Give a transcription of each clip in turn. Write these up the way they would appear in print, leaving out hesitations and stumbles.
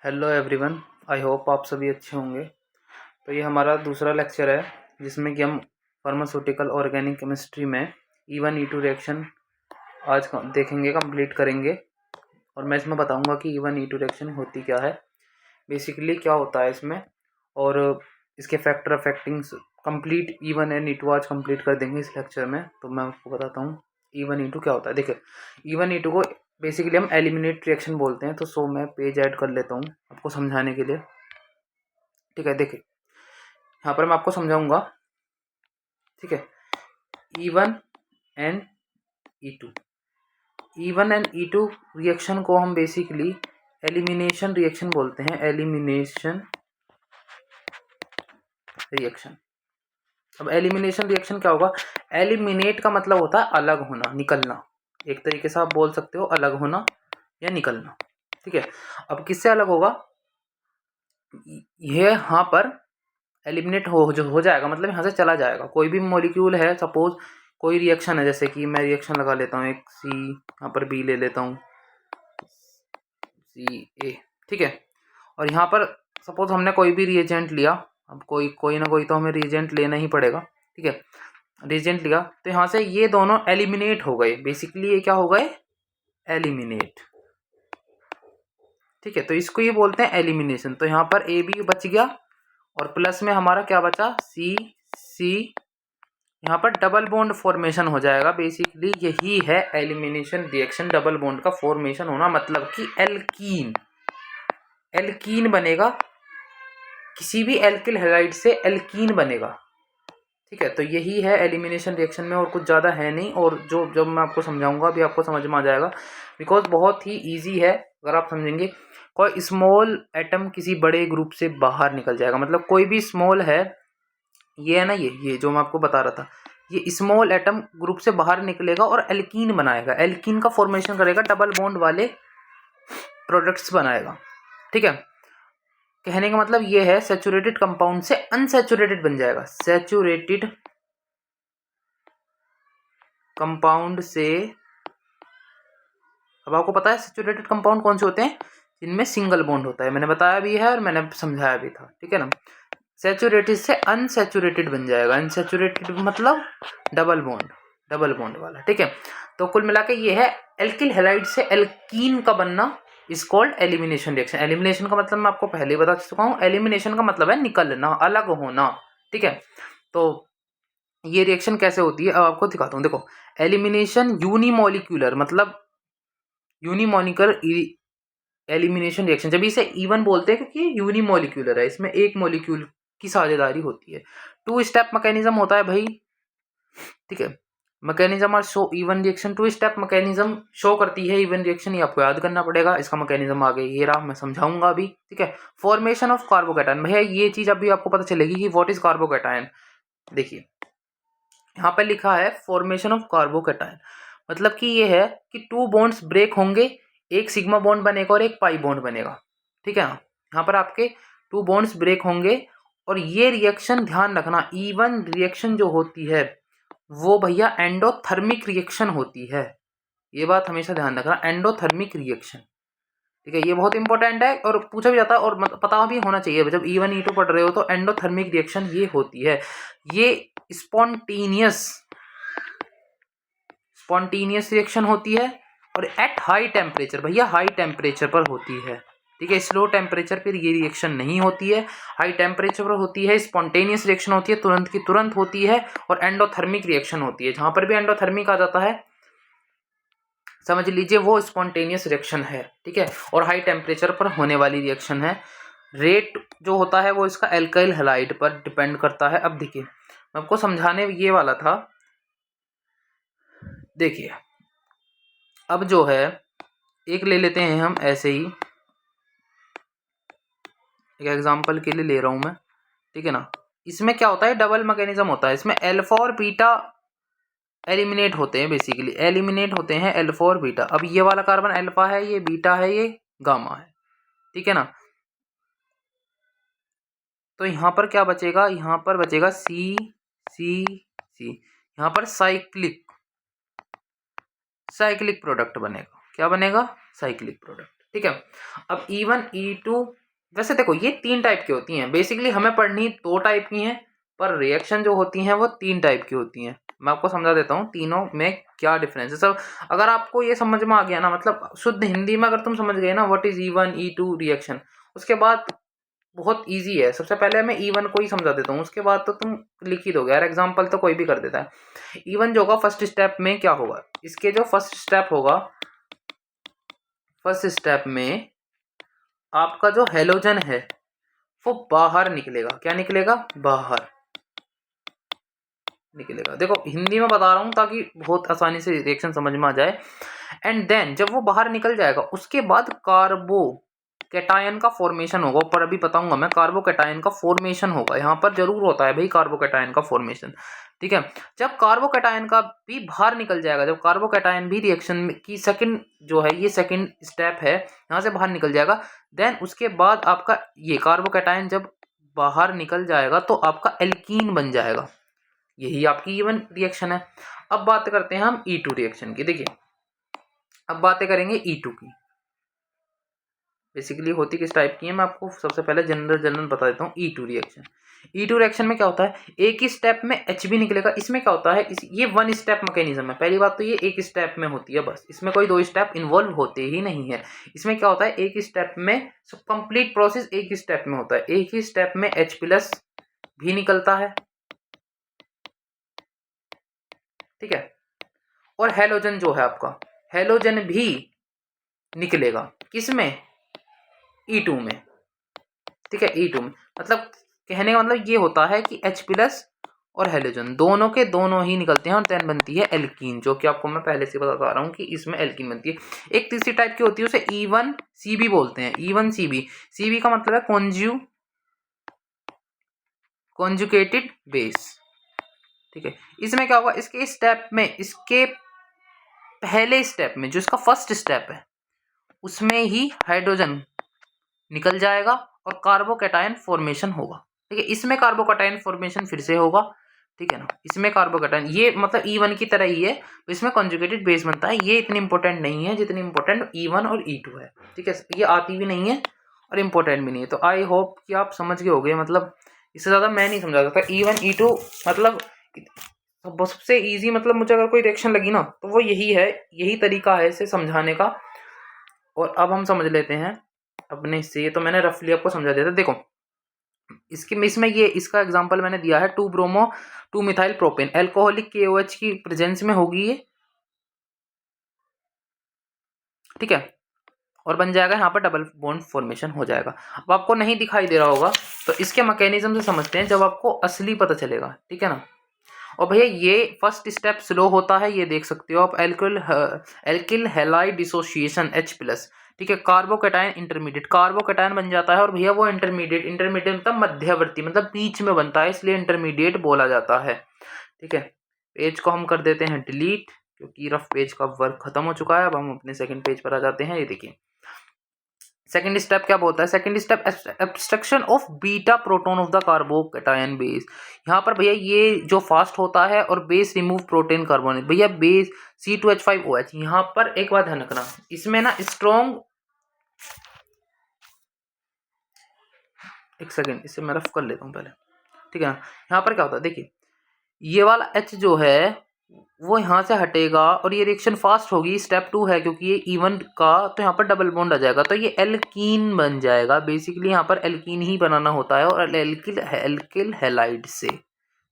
Hello everyone. I hope आप सभी अच्छे होंगे। तो ये हमारा दूसरा लेक्चर है जिसमें कि हम फार्मास्यूटिकल ऑर्गेनिक केमिस्ट्री में E1 E2 रिएक्शन आज देखेंगे, कंप्लीट करेंगे। और मैं इसमें बताऊंगा कि E1 E2 रिएक्शन होती क्या है, बेसिकली क्या होता है इसमें, और इसके factor affecting complete E1 and E2 आज कंप्लीट कर देंगे इस लेक्चर में। तो मैं आपको बताता हूँ E1 E2 क्या होता है। देखिए, E1 E2 को बेसिकली हम एलिमिनेट रिएक्शन बोलते हैं। तो मैं पेज ऐड कर लेता हूँ आपको समझाने के लिए। ठीक है, देखिए यहाँ पर मैं आपको समझाऊंगा। ठीक है, E1 and E2 E1 and E2 reaction को हम बेसिकली एलिमिनेशन रिएक्शन बोलते हैं। Elimination reaction. अब एलिमिनेशन रिएक्शन क्या होगा? एलिमिनेट का मतलब होता है अलग होना, निकलना। एक तरीके से आप बोल सकते हो अलग होना या निकलना। ठीक है, अब किससे अलग होगा? ये यहाँ पर एलिमिनेट हो जाएगा, मतलब यहाँ से चला जाएगा। कोई भी मॉलिक्यूल है, सपोज कोई रिएक्शन है, जैसे कि मैं रिएक्शन लगा लेता हूँ एक सी, यहाँ पर बी ले लेता हूँ, CA। ठीक है, और यहाँ पर सपोज हमने कोई भी रिएजेंट लिया। अब कोई ना कोई तो हमें रिएजेंट लेना ही पड़ेगा। ठीक है, रिएजेंट लिया तो यहाँ से ये दोनों एलिमिनेट हो गए। बेसिकली ये क्या हो गए? एलिमिनेट। ठीक है, तो इसको ये बोलते हैं एलिमिनेशन। तो यहाँ पर AB बच गया और प्लस में हमारा क्या बचा? C। यहाँ पर डबल बॉन्ड फॉर्मेशन हो जाएगा। बेसिकली यही है एलिमिनेशन रिएक्शन, डबल बॉन्ड का फॉर्मेशन होना, मतलब कि एल्कीन बनेगा। किसी भी एल्किल हैलाइड से एल्कीन बनेगा। ठीक है, तो यही है एलिमिनेशन रिएक्शन में, और कुछ ज़्यादा है नहीं। और जब मैं आपको समझाऊंगा अभी आपको समझ में आ जाएगा, बिकॉज बहुत ही ईजी है। अगर आप समझेंगे, कोई स्मॉल एटम किसी बड़े ग्रुप से बाहर निकल जाएगा। मतलब कोई भी स्मॉल है, ये है ना, ये जो मैं आपको बता रहा था, ये स्मॉल एटम ग्रुप से बाहर निकलेगा और एल्कीन बनाएगा। एल्कीन का फॉर्मेशन करेगा, डबल बॉन्ड वाले प्रोडक्ट्स बनाएगा। ठीक है, कहने का मतलब ये है सैचुरेटेड कंपाउंड से अनसैचुरेटेड बन जाएगा। सैचुरेटेड कंपाउंड से, अब आपको पता है सैचुरेटेड कंपाउंड कौन से होते हैं? जिनमें सिंगल बॉन्ड होता है। मैंने बताया भी है और मैंने समझाया भी था। ठीक है ना, सैचुरेटेड से अनसैचुरेटेड बन जाएगा। अनसैचुरेटेड मतलब डबल बॉन्ड वाला। ठीक है, तो कुल मिला के ये है एल्किल हैलाइड से एल्कीन का बनना is called elimination reaction. Elimination का मतलब मैं आपको पहले ही बता चुका हूँ। एलिमिनेशन का मतलब है निकलना, अलग होना। ठीक है, तो ये रिएक्शन कैसे होती है अब आपको दिखाता हूँ। देखो, एलिमिनेशन यूनिमोलिक्यूलर, मतलब यूनिमोलिकुलर एलिमिनेशन रिएक्शन। जब इसे E1 बोलते हैं क्योंकि यूनिमोलिक्यूलर है, इसमें एक मॉलिक्यूल की साझेदारी होती है। 2 स्टेप मैकेनिज्म होता है भाई। ठीक है, मैकेनिज्म और show E1 reaction 2 step mechanism show करती है E1 रिएक्शन। ये आपको याद करना पड़ेगा। इसका मैकेनिज्म आगे ये रहा, मैं समझाऊंगा अभी। ठीक है, फॉर्मेशन ऑफ कार्बोकैटायन। भैया ये चीज अभी आपको पता चलेगी कि व्हाट इज कार्बोकैटायन। देखिए यहाँ पर लिखा है फॉर्मेशन ऑफ कार्बोकैटायन, मतलब कि ये है कि 2 बॉन्ड्स ब्रेक होंगे, एक सिग्मा बॉन्ड बनेगा और एक पाई बॉन्ड बनेगा। ठीक है, यहाँ पर आपके 2 बॉन्ड्स ब्रेक होंगे। और ये रिएक्शन ध्यान रखना, E1 रिएक्शन जो होती है वो भैया एंडोथर्मिक रिएक्शन होती है। ये बात हमेशा ध्यान रखना, एंडोथर्मिक रिएक्शन। ठीक है, ये बहुत इंपॉर्टेंट है और पूछा भी जाता है, और पता भी होना चाहिए जब E1 E2 पढ़ रहे हो। तो एंडोथर्मिक रिएक्शन ये होती है, ये स्पॉन्टेनियस रिएक्शन होती है और एट हाई टेम्परेचर। भैया हाई टेम्परेचर पर होती है। ठीक है, स्लो टेम्परेचर पर ये रिएक्शन नहीं होती है, हाई टेम्परेचर पर होती है। स्पॉन्टेनियस रिएक्शन होती है, तुरंत की तुरंत होती है। और एंडोथर्मिक रिएक्शन होती है, जहां पर भी एंडोथर्मिक आ जाता है समझ लीजिए वो स्पॉन्टेनियस रिएक्शन है। ठीक है, और हाई टेम्परेचर पर होने वाली रिएक्शन है। रेट जो होता है वो इसका एल्काइल हैलाइड पर डिपेंड करता है। अब देखिए, मैं आपको समझाने ये वाला था। देखिए अब जो है, एक ले लेते हैं हम ऐसे ही, एक एग्जांपल के लिए ले रहा हूं मैं। ठीक है ना, इसमें क्या होता है? डबल मैकेनिज्म होता है। इसमें अल्फा और बीटा एलिमिनेट होते हैं। बेसिकली एलिमिनेट होते हैं अल्फा और बीटा। अब ये वाला कार्बन अल्फा है, ये बीटा है, ये गामा है। ठीक है ना, तो यहाँ पर क्या बचेगा? यहाँ पर बचेगा सी सी सी। यहाँ पर साइक्लिक प्रोडक्ट बनेगा। क्या बनेगा? Cyclic product. ठीक है, अब E1 E2 वैसे देखो ये 3 टाइप की होती हैं, बेसिकली हमें पढ़नी 2 टाइप की हैं, पर रिएक्शन जो होती हैं वो 3 टाइप की होती हैं। मैं आपको समझा देता हूँ तीनों में क्या डिफरेंस है। सब अगर आपको ये समझ में आ गया ना, मतलब शुद्ध हिंदी में अगर तुम समझ गए ना what is E1 E2 reaction, उसके बाद बहुत इजी है। सबसे पहले मैं E1 को ही समझा देता हूँ, उसके बाद तो तुम लिख ही दोगे यार, एग्जाम्पल तो कोई भी कर देता है। E1 जो होगा फर्स्ट स्टेप में क्या होगा, इसके जो फर्स्ट स्टेप होगा, फर्स्ट स्टेप में आपका जो हेलोजन है वो बाहर निकलेगा। क्या निकलेगा, बाहर निकलेगा। देखो हिंदी में बता रहा हूं ताकि बहुत आसानी से रिएक्शन समझ में आ जाए। एंड देन जब वो बाहर निकल जाएगा उसके बाद कार्बो कैटायन का फॉर्मेशन होगा, ऊपर अभी बताऊंगा मैं। कार्बो कैटायन का फॉर्मेशन होगा, यहाँ पर जरूर होता है भाई कार्बो कैटायन का फॉर्मेशन, ठीक है। जब कार्बो कैटायन का भी बाहर निकल जाएगा, जब कार्बो कैटायन भी रिएक्शन की सेकंड जो है, ये सेकंड स्टेप है, यहाँ से बाहर निकल जाएगा, देन उसके बाद आपका ये कार्बो कैटायन जब बाहर निकल जाएगा तो आपका एल्कीन बन जाएगा। यही आपकी E1 रिएक्शन है। अब बात करते हैं हम E2 रिएक्शन की। देखिए अब बातें करेंगे E2 की। बेसिकली होती किस टाइप की है, मैं आपको सबसे पहले जनरल बता देता हूँ। E2 रिएक्शन, E2 रिएक्शन में क्या होता है, एक ही स्टेप में H भी निकलेगा। इसमें क्या होता है, ये वन स्टेप मैकेनिज्म है। पहली बात तो ये एक स्टेप में होती है बस, इसमें कोई 2 स्टेप इन्वॉल्व होते ही नहीं है। इसमें क्या होता है, एक ही स्टेप में कंप्लीट प्रोसेस एक ही स्टेप में होता है। एक ही स्टेप में H+ भी निकलता है, ठीक है। और हेलोजन जो है आपका, हेलोजन भी निकलेगा किसमें, E2 में, ठीक है। E2 में मतलब कहने का मतलब ये होता है कि H+ और हेलोजन दोनों के दोनों ही निकलते हैं और देन बनती है एल्कीन, जो कि आपको मैं पहले से बता रहा हूँ कि इसमें एल्कीन बनती है। एक तीसरी टाइप की होती है, उसे E1CB बोलते हैं। E1CB, CB का मतलब है कॉन्जुगेटेड बेस, ठीक है। इसमें क्या होगा, इसके स्टेप में, इसके पहले स्टेप में जो इसका फर्स्ट स्टेप है उसमें ही हाइड्रोजन निकल जाएगा और कार्बोकैटायन फॉर्मेशन होगा, ठीक है। इसमें कार्बोकैटायन फॉर्मेशन फिर से होगा, ठीक है ना। इसमें कार्बोकैटायन ये मतलब E1 की तरह ही है, तो इसमें कॉन्जुगेटेड बेस बनता है। ये इतनी इंपॉर्टेंट नहीं है जितनी इंपॉर्टेंट E1 और E2 है, ठीक है। ये आती भी नहीं है और इम्पोर्टेंट भी नहीं है। तो आई होप कि आप समझ गए होगे, मतलब इससे ज़्यादा मैं नहीं समझा सकता। E1 E2 मतलब सबसे ईजी, मतलब मुझे अगर कोई रिएक्शन लगी ना तो वो यही है, यही तरीका है इसे समझाने का। और अब हम समझ लेते हैं अपने हिस्से। ये तो मैंने रफली आपको समझा दिया था। देखो इसमें ये इसका एग्जांपल मैंने दिया है 2 bromo 2 methyl propane, alcoholic KOH की प्रेजेंस में होगी ये, ठीक है। और बन जाएगा यहाँ पर डबल बॉन्ड फॉर्मेशन हो जाएगा। अब आपको नहीं दिखाई दे रहा होगा तो इसके मैकेनिज्म से समझते हैं जब आपको असली पता चलेगा, ठीक है ना। और भैया ये फर्स्ट स्टेप स्लो होता है, ये देख सकते हो आप, एल्किल हैलाइड डिसोसिएशन H+, ठीक है। कार्बोकैटायन इंटरमीडिएट, कार्बोकैटायन बन जाता है और भैया वो इंटरमीडिएट मतलब मध्यवर्ती, मतलब बीच में बनता है, इसलिए इंटरमीडिएट बोला जाता है, ठीक है। पेज को हम कर देते हैं डिलीट, क्योंकि रफ पेज का वर्क खत्म हो चुका है। अब हम अपने सेकंड पेज पर आ जाते हैं। ये देखिए सेकंड स्टेप क्या बोलता है, second step abstraction of beta proton of the carbocation base. यहाँ पर भैया ये जो फास्ट होता है और बेस रिमूव प्रोटीन कार्बोनेट, भैया बेस C2H5OH। यहाँ पर एक बात ध्यान रखना, इसमें ना स्ट्रॉन्ग, एक सेकेंड इसे मैं रफ कर लेता हूँ पहले, ठीक है ना। यहाँ पर क्या होता है, देखिए ये वाला H जो है वो यहाँ से हटेगा और ये रिएक्शन फास्ट होगी, स्टेप 2 है क्योंकि ये E1 का, तो यहाँ पर डबल बॉन्ड आ जाएगा तो ये एल्कीन बन जाएगा। बेसिकली यहाँ पर एल्कीन ही बनाना होता है और एल्किल हैलाइड से,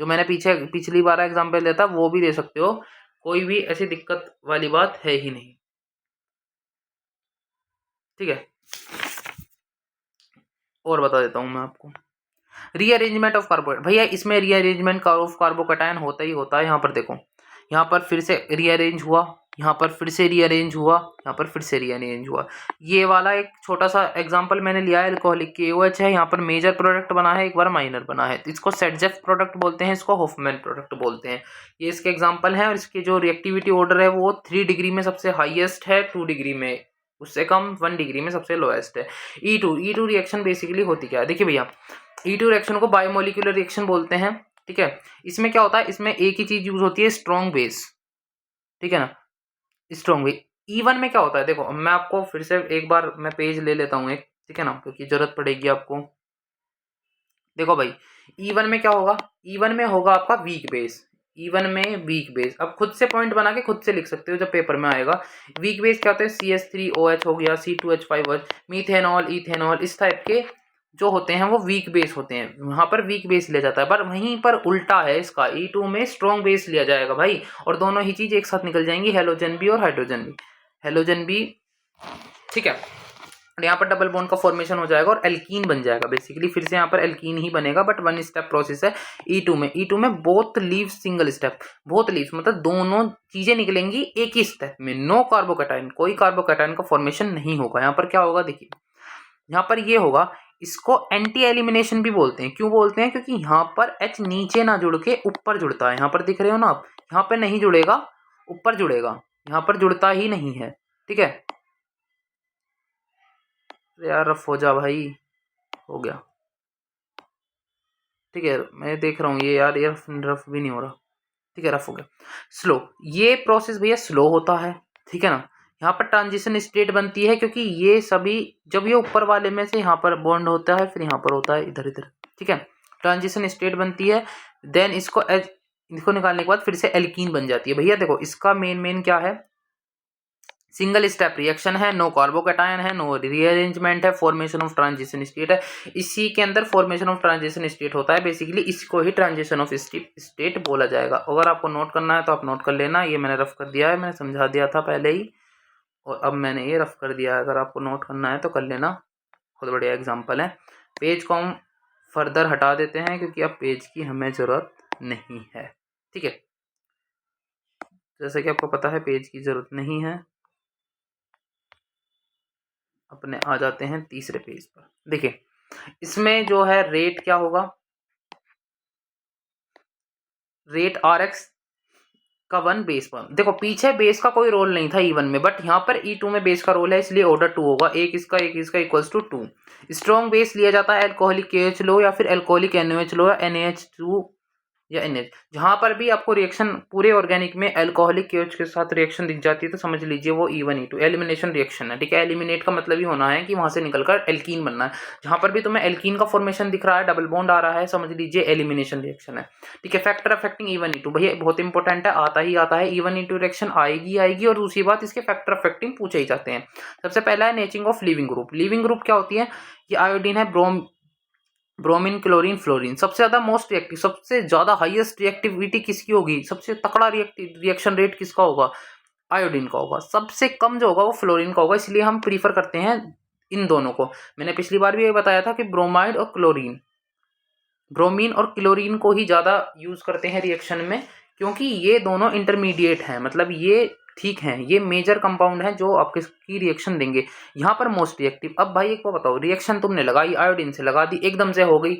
जो मैंने पिछली बार एग्जाम्पल दिया था वो भी दे सकते हो, कोई भी ऐसी दिक्कत वाली बात है ही नहीं, ठीक है। और बता देता हूँ मैं आपको रीअरेंजमेंट ऑफ कार्बोकेटायन। भैया इसमें रीअरेंजमेंट ऑफ कार्बोकेटायन होता ही होता है। यहाँ पर देखो, यहाँ पर फिर से रीअरेंज हुआ, यहाँ पर फिर से रीअरेंज हुआ, यहाँ पर फिर से रीअरेंज हुआ। ये वाला एक छोटा सा एग्जांपल मैंने लिया है, अल्कोहलिक KOH है, यहाँ पर मेजर प्रोडक्ट बना है, एक बार माइनर बना है, इसको सेटजेफ प्रोडक्ट बोलते हैं, इसको हॉफमैन प्रोडक्ट बोलते हैं। ये इसके एग्जाम्पल हैं और इसके जो रिएक्टिविटी ऑर्डर है वो 3 डिग्री में सबसे हाईएस्ट है, 2 डिग्री में उससे कम, 1 डिग्री में सबसे लोएस्ट है। E2 रिएक्शन बेसिकली होती क्या है, देखिए भैया E2 रिएक्शन को बायोमोलिकुलर रिएक्शन बोलते हैं, ठीक है। इसमें क्या होता है, इसमें एक ही चीज यूज होती है, स्ट्रॉन्ग बेस, ठीक है ना, स्ट्रॉन्ग बेस। E1 में क्या होता है, देखो मैं आपको फिर से एक बार मैं पेज ले लेता हूँ एक, ठीक है ना, क्योंकि जरूरत पड़ेगी आपको। देखो भाई E1 में क्या होगा, E1 में होगा आपका वीक बेस, E1 में वीक बेस। अब खुद से पॉइंट बना के खुद से लिख सकते हो जब पेपर में आएगा। वीक बेस क्या होता है, CH3OH हो गया, C2H5OH, मीथेनॉल, इथेनॉल, इस टाइप के जो होते हैं वो वीक बेस होते हैं, वहां पर वीक बेस लिया जाता है। पर वहीं पर उल्टा है इसका, E2 में स्ट्रॉन्ग बेस लिया जाएगा भाई, और दोनों ही चीज एक साथ निकल जाएंगी, हेलोजन भी और हाइड्रोजन भी, हेलोजन भी, ठीक है। और यहाँ पर डबल बॉन्ड का फॉर्मेशन हो जाएगा और एल्कीन बन जाएगा बेसिकली, फिर से यहाँ पर एल्कीन ही बनेगा, बट वन स्टेप प्रोसेस है। E2 में both leaves single step, both leaves मतलब दोनों चीजें निकलेंगी एक ही स्टेप में, नो कार्बोकैटायन, कोई कार्बोकैटायन का फॉर्मेशन नहीं होगा। यहाँ पर क्या होगा देखिए, यहाँ पर ये होगा, इसको एंटी एलिमिनेशन भी बोलते हैं। क्यों बोलते हैं, क्योंकि यहाँ पर H नीचे ना जुड़ के ऊपर जुड़ता है। यहाँ पर दिख रहे हो ना आप, यहाँ पर नहीं जुड़ेगा, ऊपर जुड़ेगा, यहाँ पर जुड़ता ही नहीं है, ठीक है। यार रफ हो जा भाई, हो गया, ठीक है, मैं देख रहा हूँ ये यार, ये रफ भी नहीं हो रहा, ठीक है, रफ हो गया। स्लो, ये प्रोसेस भैया स्लो होता है, ठीक है ना। यहाँ पर ट्रांजिशन स्टेट बनती है, क्योंकि ये सभी जब ये ऊपर वाले में से यहाँ पर बॉन्ड होता है, फिर यहाँ पर होता है इधर इधर, ठीक है, ट्रांजिशन स्टेट बनती है। देन इसको निकालने के बाद फिर से एल्कीन बन जाती है। भैया देखो इसका मेन क्या है, सिंगल स्टेप रिएक्शन है, नो कार्बोकैटायन है, नो रीअरेंजमेंट है, फॉर्मेशन ऑफ ट्रांजिशन स्टेट है। इसी के अंदर फॉर्मेशन ऑफ ट्रांजिशन स्टेट होता है बेसिकली, इसको ही ट्रांजिशन ऑफ स्टेट बोला जाएगा। अगर आपको नोट करना है तो आप नोट कर लेना, ये मैंने रफ कर दिया है, मैंने समझा दिया था पहले ही, और अब मैंने ये रफ कर दिया है। अगर आपको नोट करना है तो कर लेना, बहुत बढ़िया एग्जाम्पल है। पेज को हम फर्दर हटा देते हैं क्योंकि अब पेज की हमें ज़रूरत नहीं है, ठीक है, जैसे कि आपको पता है पेज की ज़रूरत नहीं है। अपने आ जाते हैं तीसरे पेज पर। देखिए इसमें जो है रेट क्या होगा, रेट RX का 1 बेस पर। देखो पीछे बेस का कोई रोल नहीं था E1 में, बट यहाँ पर E2 में बेस का रोल है, इसलिए ऑर्डर 2 होगा, एक इसका इक्वल्स टू 2। स्ट्रॉन्ग बेस लिया जाता है अल्कोहलिक KH लो या फिर अल्कोहलिक NaOH लो या NaH2 या NH। जहां पर भी आपको रिएक्शन पूरे ऑर्गेनिक में अल्कोहलिक KH के साथ रिएक्शन दिख जाती है तो समझ लीजिए वो E1 E2 एलिमिनेशन रिएक्शन है, ठीक है। एलिमिनेट का मतलब ही होना है कि वहां से निकलकर एल्कीन बनना है। जहां पर भी तुम्हें एल्कीन का फॉर्मेशन दिख रहा है, डबल बॉन्ड आ रहा है, समझ लीजिए एलिमिनेशन रिएक्शन है, ठीक है। फैक्टर अफेक्टिंग E1 E2 भैया बहुत इंपॉर्टेंट है, आता ही आता है। E1 E2 रिएक्शन आएगी और दूसरी बात इसके फैक्टर अफेक्टिंग पूछे ही जाते हैं। सबसे पहला है नेचिंग of living group. Living group क्या होती है, ये आयोडीन है, ब्रोमीन, क्लोरीन, फ्लोरीन। सबसे ज्यादा मोस्ट रिएक्टिव, सबसे ज्यादा हाईएस्ट रिएक्टिविटी किसकी होगी, सबसे तकड़ा रिएक्शन रेट किसका होगा, आयोडीन का होगा। सबसे कम जो होगा वो फ्लोरीन का होगा, इसलिए हम प्रीफर करते हैं इन दोनों को। मैंने पिछली बार भी ये बताया था कि ब्रोमाइड और क्लोरीन, ब्रोमीन और क्लोरीन को ही ज़्यादा यूज़ करते हैं रिएक्शन में, क्योंकि ये दोनों इंटरमीडिएट हैं, मतलब ये ठीक हैं, ये मेजर कंपाउंड हैं जो आपके की रिएक्शन देंगे। यहाँ पर मोस्ट रिएक्टिव। अब भाई एक बात बताओ, रिएक्शन तुमने लगाई, आयोडीन से लगा दी, एकदम से हो गई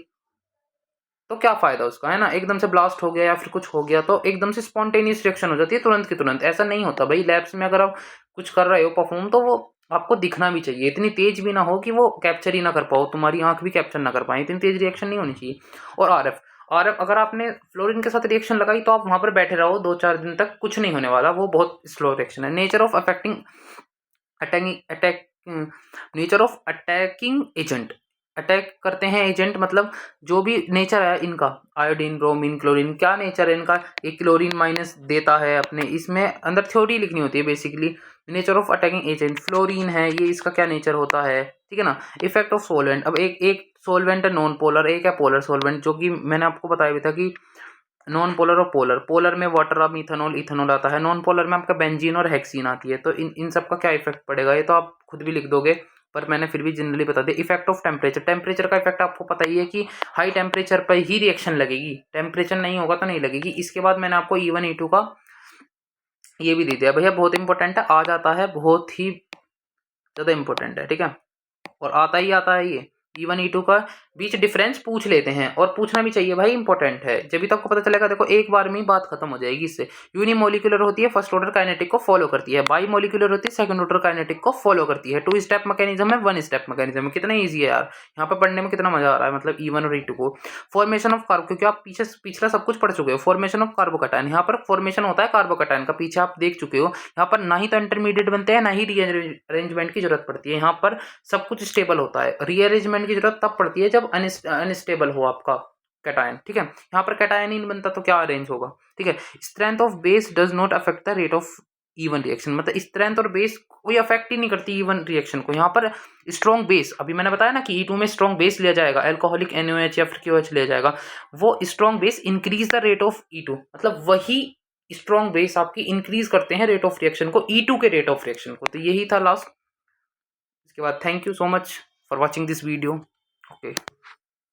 तो क्या फायदा उसका, है ना। एकदम से ब्लास्ट हो गया या फिर कुछ हो गया तो एकदम से स्पॉन्टेनियस रिएक्शन हो जाती है तुरंत की तुरंत, ऐसा नहीं होता भाई। लैब्स में अगर आप कुछ कर रहे हो परफॉर्म तो वो आपको दिखना भी चाहिए, इतनी तेज भी ना हो कि वो कैप्चर ही ना कर पाओ, तुम्हारी आंख भी कैप्चर ना कर पाए, इतनी तेज रिएक्शन नहीं होनी चाहिए। और RF अगर आपने फ्लोरीन के साथ रिएक्शन लगाई तो आप वहां पर बैठे रहो 2-4 दिन तक, कुछ नहीं होने वाला, वो बहुत स्लो रिएक्शन है। Nature of affecting attack nature of attacking agent, attack करते हैं एजेंट मतलब जो भी नेचर है इनका, आयोडीन, ब्रोमीन, क्लोरीन, क्या नेचर है इनका, एक क्लोरीन माइनस देता है अपने, इसमें अंदर थ्योरी लिखनी होती है basically. Nature of attacking agent fluorine है, ये इसका क्या नेचर होता है, ठीक है ना। इफेक्ट ऑफ सोलवेंट, अब एक सोलवेंट है नॉन पोलर, एक है पोलर सोलवेंट, जो कि मैंने आपको बताया भी था कि नॉन पोलर और पोलर, पोलर में वाटर ऑफ इथेनॉल, इथेनॉल आता है, नॉन पोलर में आपका बेंजीन और हेक्सीन आती है। तो इन सब का क्या इफेक्ट पड़ेगा ये तो आप खुद भी लिख दोगे, पर मैंने फिर भी जनरली बता दिया। इफेक्ट ऑफ टेम्परेचर, टेम्परेचर का इफेक्ट आपको पता ही है कि हाई टेम्परेचर पर ही रिएक्शन लगेगी, टेम्परेचर नहीं होगा तो नहीं लगेगी। इसके बाद मैंने आपको E1 E2 का ये भी दे दिया भैया, बहुत इंपॉर्टेंट है, आ जाता है, बहुत ही ज़्यादा इंपॉर्टेंट है, ठीक है, और आता ही आता है ये E1 E2 का बीच डिफरेंस पूछ लेते हैं, और पूछना भी चाहिए भाई, इंपॉर्टेंट है। जब भी तो आपको पता चलेगा, देखो एक बार में ही बात खत्म हो जाएगी इससे। यूनिमोलिकुलर होती है, फर्स्ट ऑर्डर काइनेटिक को फॉलो करती है। बाई मोलिकुलर होती है, सेकंड ऑर्डर काइनेटिक को फॉलो करती है। 2 स्टेप मैकेनिज्म है, 1 स्टेप मैकेनिज्म है। कितना ईजी है यार, यहाँ पे पढ़ने में कितना मजा आ रहा है, मतलब E1 और E2 को। फॉर्मेशन ऑफ कार्बो, क्योंकि आप पिछला सब कुछ पढ़ चुके हो। फॉर्मेशन ऑफ कार्बोकैटायन, यहाँ पर फॉर्मेशन होता है कार्बोकैटायन का, पीछे आप देख चुके हो। यहाँ पर ना ही तो इंटरमीडिएट बनते हैं, ना ही रीअरेंजमेंट की जरूरत पड़ती है। यहाँ पर सब कुछ स्टेबल होता है। रीअरेंजमेंट की जरूरत तब पड़ती है जब अनस्टेबल हो आपका कैटायन, ठीक है। यहाँ पर कैटायन ही नहीं बनता तो क्या अरेंज होगा, ठीक है। Strength of base does not affect the rate of E one reaction, मतलब स्ट्रेंथ और बेस कोई अफेक्ट ही नहीं करती इवन रिएक्शन को। यहाँ पर स्ट्रॉन्ग बेस, अभी मैंने बताया ना कि E2 में स्ट्रॉन्ग बेस लिया जाएगा, अल्कोहलिक NaOH या फिर KOH लिया जाएगा, वो strong base increase the rate of E2, मतलब वही स्ट्रॉन्ग बेस आपकी इंक्रीज करते हैं रेट ऑफ रिएक्शन को, E2 के रेट ऑफ रिएक्शन को। तो यही था लास्ट। इसके बाद thank you so much for watching this video. Okay.